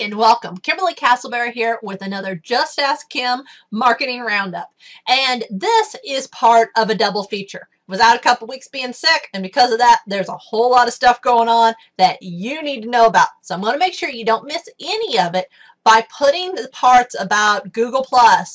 and welcome. Brink-Castleberry here with another Just Ask Kim marketing roundup. And this is part of a double feature. Was out a couple weeks being sick, and because of that, there's a whole lot of stuff going on that you need to know about. So I'm going to make sure you don't miss any of it by putting the parts about Google+,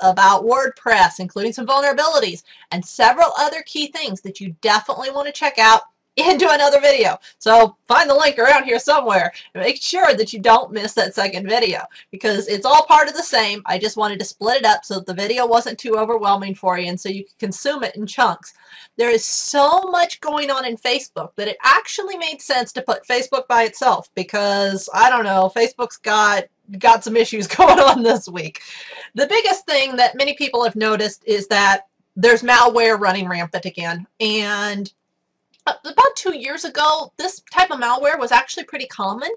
about WordPress, including some vulnerabilities, and several other key things that you definitely want to check out into another video. So find the link around here somewhere and make sure that you don't miss that second video, because it's all part of the same. I just wanted to split it up so that the video wasn't too overwhelming for you and so you could consume it in chunks. There is so much going on in Facebook that it actually made sense to put Facebook by itself, because I don't know, Facebook's got some issues going on this week. The biggest thing that many people have noticed is that there's malware running rampant again, and about 2 years ago, this type of malware was actually pretty common,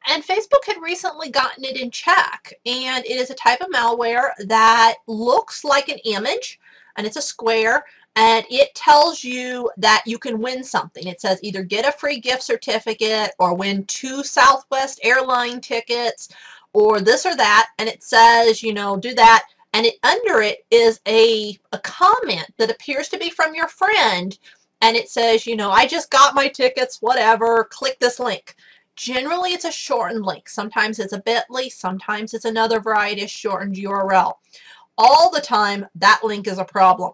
and Facebook had recently gotten it in check. And it is a type of malware that looks like an image, and it's a square, and it tells you that you can win something. It says either get a free gift certificate or win 2 Southwest airline tickets or this or that, and it says, you know, do that. And under it is a comment that appears to be from your friend. And it says, you know, I just got my tickets, whatever, click this link. Generally, it's a shortened link. Sometimes it's a bit.ly, sometimes it's another variety of shortened URL. All the time, that link is a problem.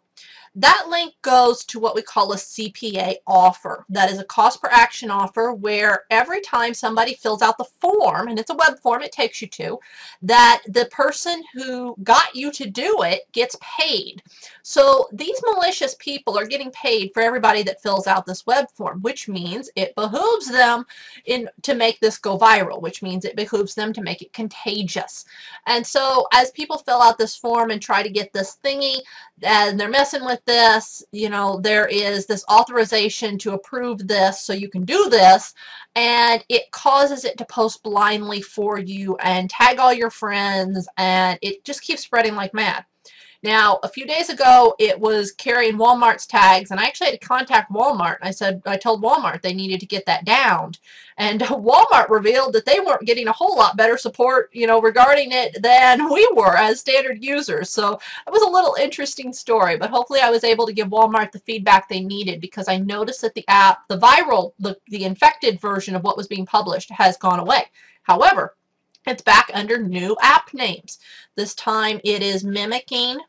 That link goes to what we call a CPA offer. That is a cost per action offer, where every time somebody fills out the form, and it's a web form it takes you to, that the person who got you to do it gets paid. So these malicious people are getting paid for everybody that fills out this web form, which means it behooves them to make this go viral, which means it behooves them to make it contagious. And so as people fill out this form and try to get this thingy, and they're messing with this, you know, there is this authorization to approve this so you can do this, and it causes it to post blindly for you and tag all your friends, and it just keeps spreading like mad. Now, a few days ago, it was carrying Walmart's tags, and I actually had to contact Walmart. I told Walmart they needed to get that downed, and Walmart revealed that they weren't getting a whole lot better support, you know, regarding it than we were as standard users. So it was a little interesting story, but hopefully I was able to give Walmart the feedback they needed, because I noticed that the app, the viral, the infected version of what was being published has gone away. However, it's back under new app names. This time it is mimicking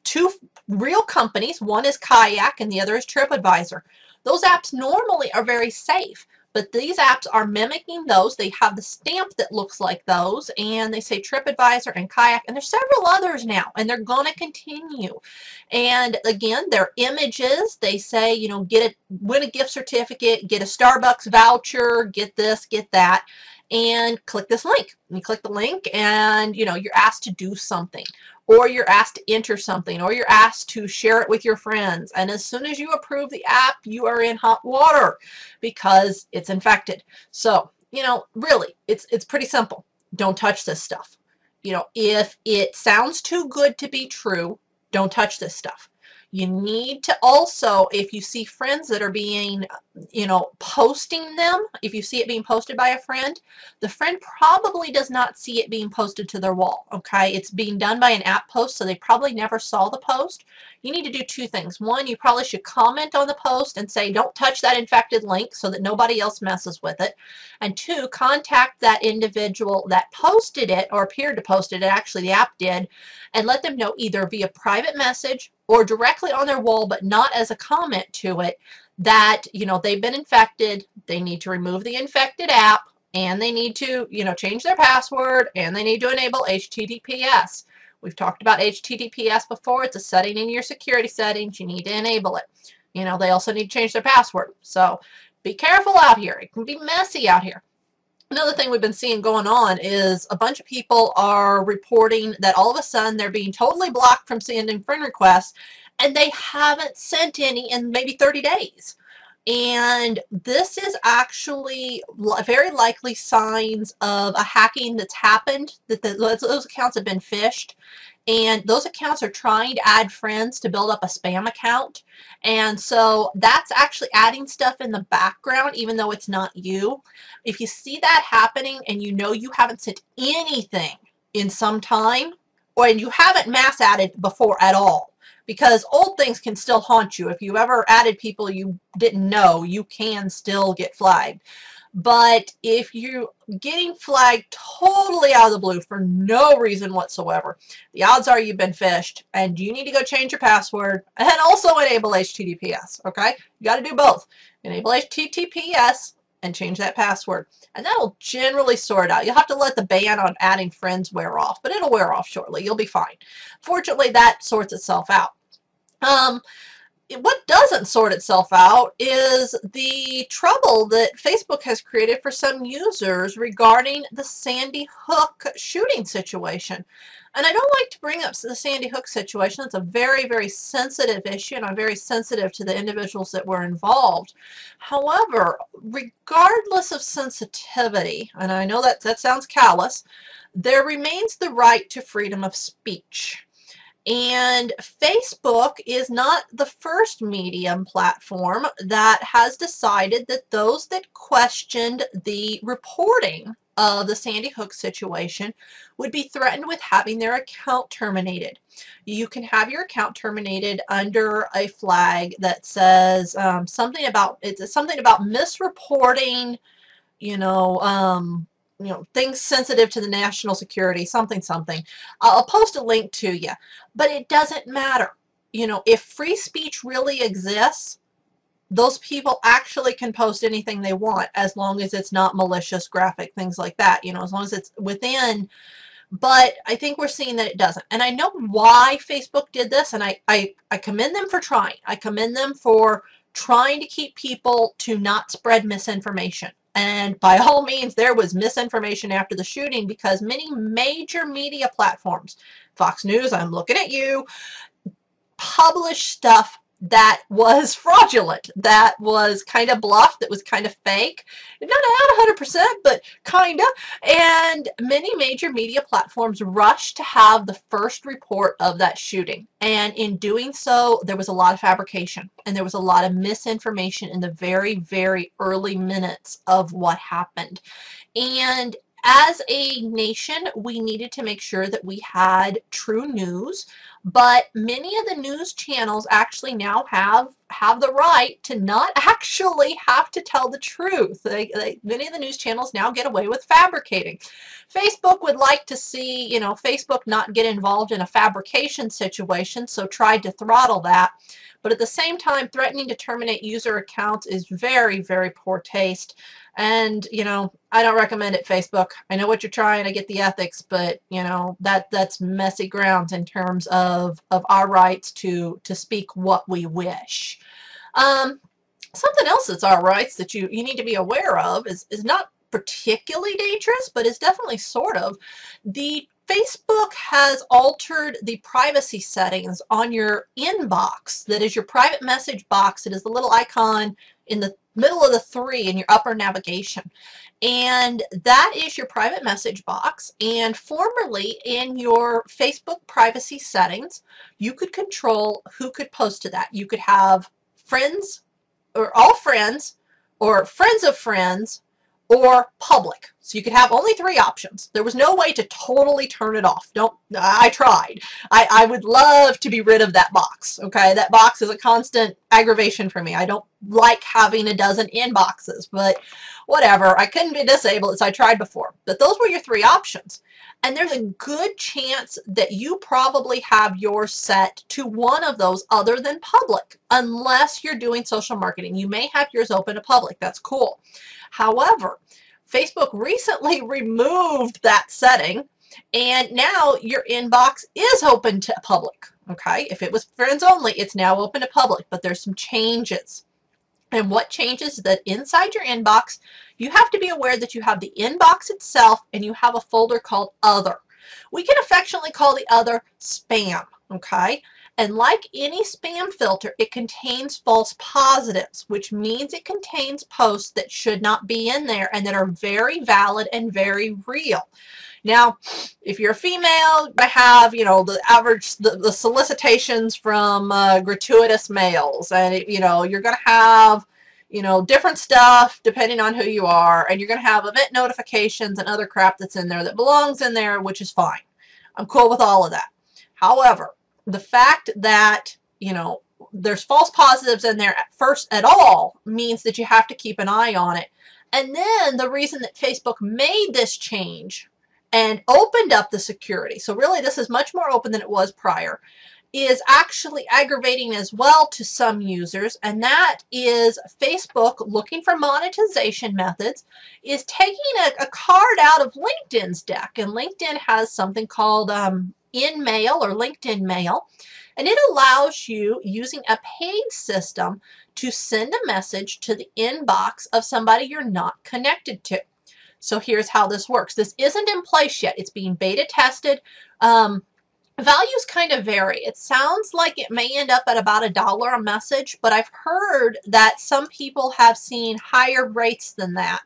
two real companies. One is Kayak and the other is TripAdvisor. Those apps normally are very safe, but these apps are mimicking those. They have the stamp that looks like those, and they say TripAdvisor and Kayak, and there's several others now, and they're going to continue. And again, they're images. They say, you know, win a gift certificate, get a Starbucks voucher, get this, get that, and click this link. And you click the link, and, you know, you're asked to do something, or you're asked to enter something, or you're asked to share it with your friends. And as soon as you approve the app, you are in hot water because it's infected. So, you know, really, it's pretty simple. Don't touch this stuff. You know, if it sounds too good to be true, don't touch this stuff. You need to also, if you see friends that are being, you know, posting them, if you see it being posted by a friend, the friend probably does not see it being posted to their wall, okay? It's being done by an app post, so they probably never saw the post. You need to do 2 things. One, you probably should comment on the post and say, don't touch that infected link, so that nobody else messes with it. And 2, contact that individual that posted it, or appeared to post it, actually the app did, and let them know either via private message or directly on their wall, but not as a comment to it, that, you know, they've been infected, they need to remove the infected app, and they need to, you know, change their password, and they need to enable HTTPS. We've talked about HTTPS before. It's a setting in your security settings. You need to enable it. You know, they also need to change their password. So be careful out here. It can be messy out here. Another thing we've been seeing going on is a bunch of people are reporting that all of a sudden they're being totally blocked from sending friend requests, and they haven't sent any in maybe 30 days. And this is actually very likely signs of a hacking that's happened, that those accounts have been phished. and those accounts are trying to add friends to build up a spam account. And so that's actually adding stuff in the background, even though it's not you. If you see that happening and you know you haven't sent anything in some time, or and you haven't mass added before at all, because old things can still haunt you. If you ever added people you didn't know, you can still get flagged. But if you're getting flagged totally out of the blue for no reason whatsoever, the odds are you've been phished, and you need to go change your password and also enable HTTPS, okay? You got to do both. Enable HTTPS and change that password, and that'll generally sort it out. You'll have to let the ban on adding friends wear off, but it'll wear off shortly. You'll be fine. Fortunately, that sorts itself out. What doesn't sort itself out is the trouble that Facebook has created for some users regarding the Sandy Hook shooting situation. And I don't like to bring up the Sandy Hook situation. It's a very, very sensitive issue, and I'm very sensitive to the individuals that were involved. However, regardless of sensitivity, and I know that sounds callous, there remains the right to freedom of speech. And Facebook is not the first medium platform that has decided that those that questioned the reporting of the Sandy Hook situation would be threatened with having their account terminated. You can have your account terminated under a flag that says something about misreporting, things sensitive to the national security, something. I'll post a link to you, but it doesn't matter. If free speech really exists, those people actually can post anything they want, as long as it's not malicious, graphic, things like that, as long as it's within. But I think we're seeing that it doesn't. And I know why Facebook did this, and I commend them for trying. I commend them for trying to keep people to not spread misinformation. And by all means, there was misinformation after the shooting, because many major media platforms, Fox News, I'm looking at you, published stuff that was fraudulent, that was kind of bluff, that was kind of fake. Not at 100%, but kind of. And many major media platforms rushed to have the first report of that shooting. And in doing so, there was a lot of fabrication, and there was a lot of misinformation in the very, very early minutes of what happened. And as a nation, we needed to make sure that we had true news, but many of the news channels actually now have the right to not actually have to tell the truth. Many of the news channels now get away with fabricating. Facebook would like to see, Facebook not get involved in a fabrication situation, so tried to throttle that. But at the same time, threatening to terminate user accounts is very, very poor taste. And, I don't recommend it, Facebook. I know what you're trying to get the ethics, but, that's messy grounds in terms of our rights to speak what we wish. Something else that's our rights that you need to be aware of is not particularly dangerous, but is definitely sort of. The Facebook has altered the privacy settings on your inbox. That is your private message box. It is the little icon in the middle of the 3 in your upper navigation. And that is your private message box. And formerly in your Facebook privacy settings, you could control who could post to that. You could have friends, or all friends, or friends of friends, or public. So you could have only 3 options. There was no way to totally turn it off. I tried. I would love to be rid of that box. Okay, that box is a constant aggravation for me. I don't like having a dozen inboxes, but whatever. I couldn't disable it, so I tried before. But those were your 3 options. And there's a good chance that you probably have yours set to one of those other than public, unless you're doing social marketing. You may have yours open to public. That's cool. However, Facebook recently removed that setting, and now your inbox is open to public. Okay, if it was friends only, it's now open to public, but there's some changes. And what changes is that inside your inbox, you have to be aware that you have the inbox itself, and you have a folder called Other. We can affectionately call the Other Spam. Okay, And like any spam filter, it contains false positives, which means it contains posts that should not be in there and that are very valid and very real. Now, if you're a female, you have, the average, the solicitations from gratuitous males, and, you're going to have, different stuff depending on who you are, and you're going to have event notifications and other crap that's in there that belongs in there, which is fine. I'm cool with all of that. However, the fact that, there's false positives in there at all means that you have to keep an eye on it. And then the reason that Facebook made this change and opened up the security, so really this is much more open than it was prior, is actually aggravating as well to some users, and that is Facebook, looking for monetization methods, is taking a card out of LinkedIn's deck. And LinkedIn has something called InMail or LinkedIn Mail, and it allows you, using a paid system, to send a message to the inbox of somebody you're not connected to. So here's how this works. This isn't in place yet. It's being beta tested. Values kind of vary. It sounds like it may end up at about $1 a message, but I've heard that some people have seen higher rates than that.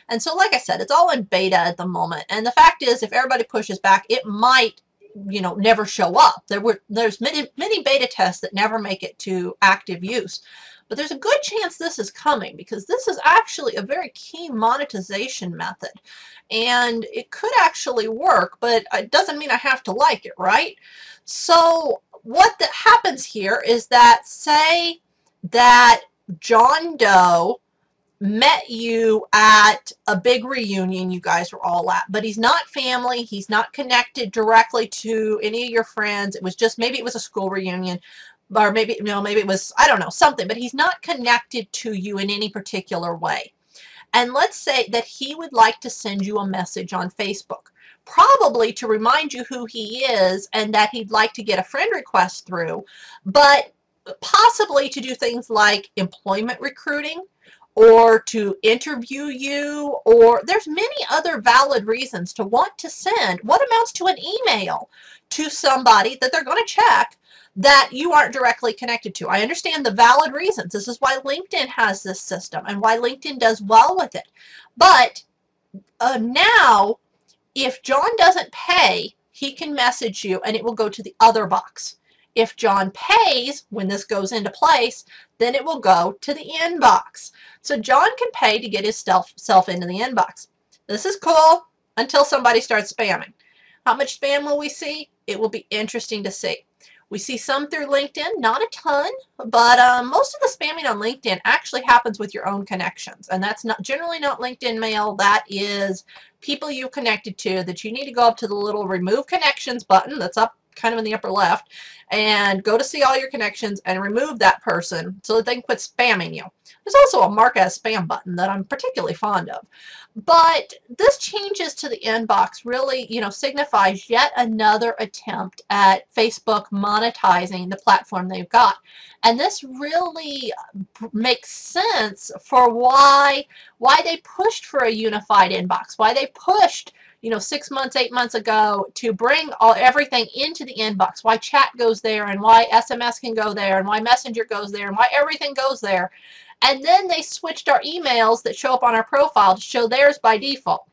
And so, like I said, it's all in beta at the moment. And the fact is, if everybody pushes back, it might, never show up. There's many beta tests that never make it to active use. But there's a good chance this is coming, because this is actually a very key monetization method. And it could actually work, but it doesn't mean I have to like it, right? So what that happens here is that, say that John Doe met you at a big reunion you guys were all at, but he's not family, he's not connected directly to any of your friends. It was just, maybe it was a school reunion, or maybe, maybe it was, I don't know, something, but he's not connected to you in any particular way. And let's say that he would like to send you a message on Facebook, probably to remind you who he is and that he'd like to get a friend request through, but possibly to do things like employment recruiting, or to interview you, or there's many other valid reasons to want to send what amounts to an email to somebody that they're going to check that you aren't directly connected to. I understand the valid reasons. This is why LinkedIn has this system and why LinkedIn does well with it. But now, if John doesn't pay, he can message you and it will go to the other box. If John pays, when this goes into place, then it will go to the inbox. So John can pay to get his self into the inbox. This is cool until somebody starts spamming. How much spam will we see? It will be interesting to see. We see some through LinkedIn, not a ton, but most of the spamming on LinkedIn actually happens with your own connections. And that's generally not LinkedIn Mail. That is people you connected to that you need to go up to the little remove connections button that's up kind of in the upper left and go to see all your connections and remove that person so that they can quit spamming you. There's also a mark as spam button that I'm particularly fond of. But this changes to the inbox really, signifies yet another attempt at Facebook monetizing the platform they've got. And this really makes sense for why they pushed for a unified inbox, why they pushed 6 months, 8 months ago to bring everything into the inbox, why chat goes there and why SMS can go there and why Messenger goes there and why everything goes there. And then they switched our emails that show up on our profile to show theirs by default.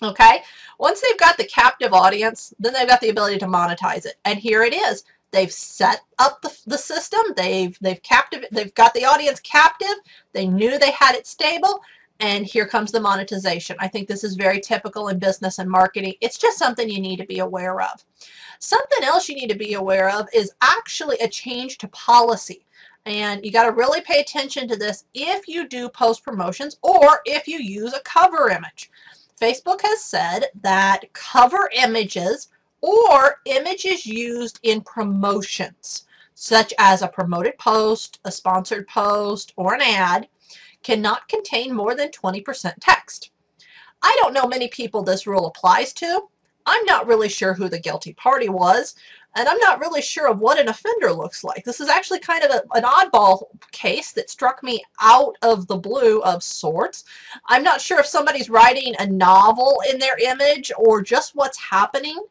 Okay? Once they've got the captive audience, then they've got the ability to monetize it. And here it is. They've set up the system. They've got the audience captive. They knew they had it stable. And here comes the monetization. I think this is very typical in business and marketing. It's just something you need to be aware of. Something else you need to be aware of is actually a change to policy. And you got to really pay attention to this if you do post promotions or if you use a cover image. Facebook has said that cover images or images used in promotions, such as a promoted post, a sponsored post, or an ad, cannot contain more than 20% text. I don't know many people this rule applies to. I'm not really sure who the guilty party was, And I'm not really sure of what an offender looks like. This is actually kind of an oddball case that struck me out of the blue of sorts. I'm not sure if somebody's writing a novel in their image or just what's happening,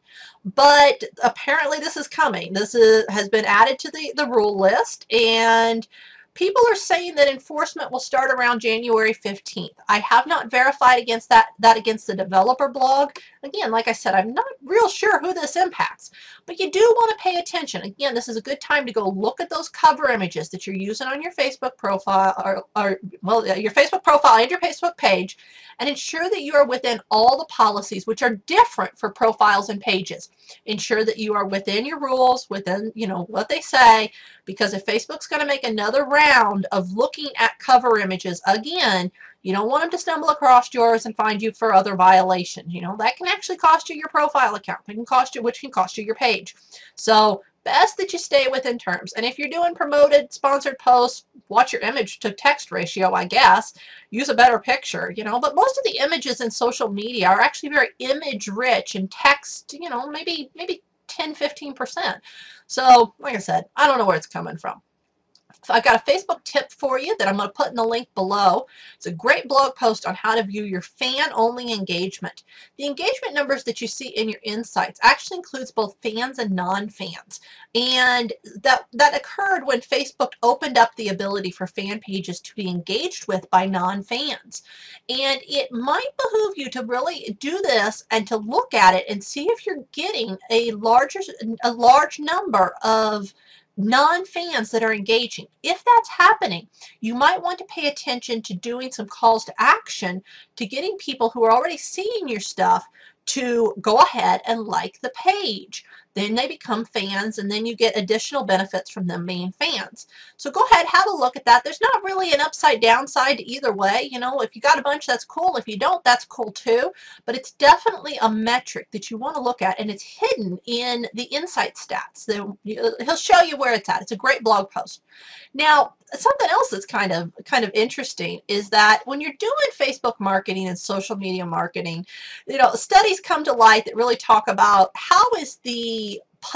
but apparently this is coming. Has been added to the rule list, and people are saying that enforcement will start around January 15th. I have not verified against that against the developer blog. Again, like I said, I'm not real sure who this impacts, but you do want to pay attention. Again, this is a good time to go look at those cover images that you're using on your Facebook profile, your Facebook profile and your Facebook page, and ensure that you are within all the policies, which are different for profiles and pages. Ensure that you are within your rules, within, what they say, because if Facebook's going to make another round of looking at cover images again, you don't want them to stumble across yours and find you for other violations. That can actually cost you your profile account. Which can cost you your page. So best that you stay within terms. And if you're doing promoted, sponsored posts, watch your image to text ratio, I guess. Use a better picture, But most of the images in social media are actually very image rich, and text, maybe 10-15%. So, like I said, I don't know where it's coming from. So I've got a Facebook tip for you that I'm going to put in the link below. It's a great blog post on how to view your fan-only engagement. The engagement numbers that you see in your insights actually includes both fans and non-fans. And that occurred when Facebook opened up the ability for fan pages to be engaged with by non-fans. And it might behoove you to really do this and to look at it and see if you're getting a large number of non-fans that are engaging. If that's happening, you might want to pay attention to doing some calls to action to getting people who are already seeing your stuff to go ahead and like the page. Then they become fans, and then you get additional benefits from them being fans. So go ahead, have a look at that. There's not really an upside downside to either way. If you got a bunch, that's cool. If you don't, that's cool too. But it's definitely a metric that you want to look at, and it's hidden in the insight stats. He'll show you where it's at. It's a great blog post. Now, something else that's kind of interesting is that when you're doing Facebook marketing and social media marketing, studies come to light that really talk about how is the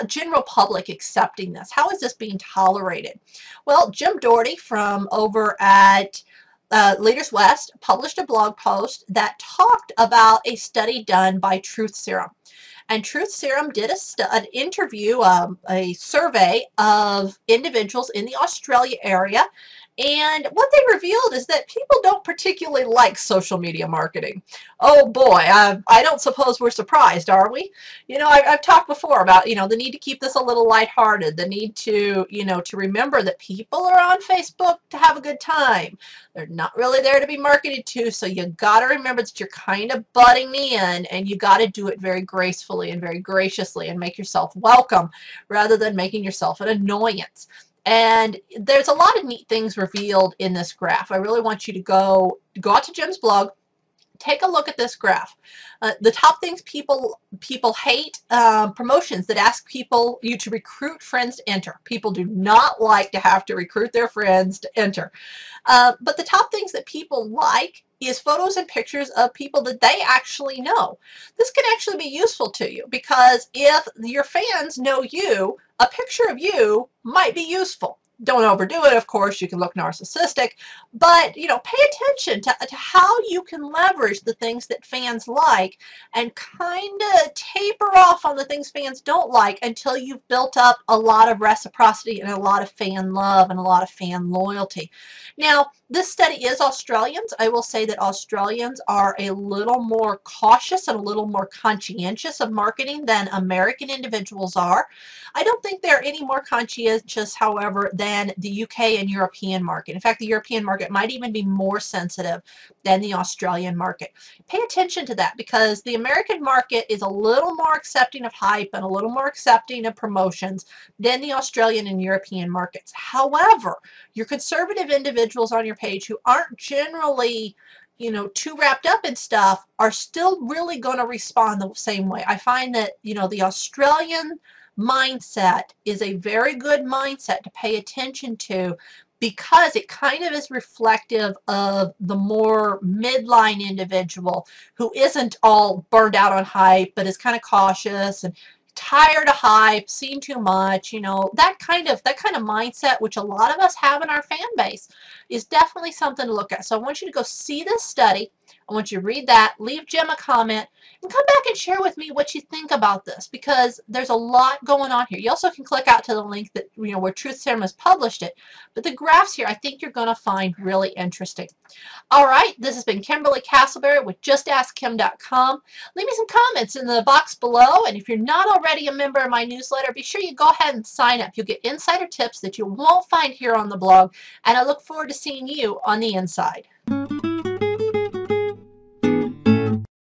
general public accepting this? How is this being tolerated? Well, Jim Doherty from over at Leaders West published a blog post that talked about a study done by Truth Serum. And Truth Serum did an interview, a survey of individuals in the Australia area. And what they revealed is that people don't particularly like social media marketing. Oh boy, I don't suppose we're surprised, are we? I've talked before about, the need to keep this a little lighthearted, the need to, to remember that people are on Facebook to have a good time. They're not really there to be marketed to, so you got to remember that you're kind of butting in, and you got to do it very gracefully and very graciously and make yourself welcome rather than making yourself an annoyance. And there's a lot of neat things revealed in this graph. I really want you to go out to Jim's blog, take a look at this graph. The top things people hate, promotions that ask you to recruit friends to enter. People do not like to have to recruit their friends to enter. But the top things that people like is photos and pictures of people that they actually know. This can actually be useful to you, because if your fans know you, a picture of you might be useful. Don't overdo it, of course. You can look narcissistic, but pay attention to how you can leverage the things that fans like and kind of taper off on the things fans don't like until you've built up a lot of reciprocity and a lot of fan love and a lot of fan loyalty. Now, this study is Australians. I will say that Australians are a little more cautious and a little more conscientious of marketing than American individuals are. I don't think they're any more conscientious, however, than the UK and European market. In fact, the European market might even be more sensitive than the Australian market. Pay attention to that, because the American market is a little more accepting of hype and a little more accepting of promotions than the Australian and European markets. However, your conservative individuals on your page who aren't generally too wrapped up in stuff are still really going to respond the same way. I find that, the Australian mindset is a very good mindset to pay attention to, because it kind of is reflective of the more midline individual who isn't all burned out on hype, but is kind of cautious and tired of hype, seen too much, you know, that kind of mindset, which a lot of us have in our fan base, is definitely something to look at. So I want you to go see this study. I want you to read that, leave Jim a comment, and come back and share with me what you think about this, because there's a lot going on here. You also can click out to the link that, you know, where Truth Serum has published it. But the graphs here, I think you're going to find really interesting. All right, this has been Kimberly Castleberry with JustAskKim.com. Leave me some comments in the box below, and if you're not already a member of my newsletter, be sure you go ahead and sign up. You'll get insider tips that you won't find here on the blog, and I look forward to seeing you on the inside.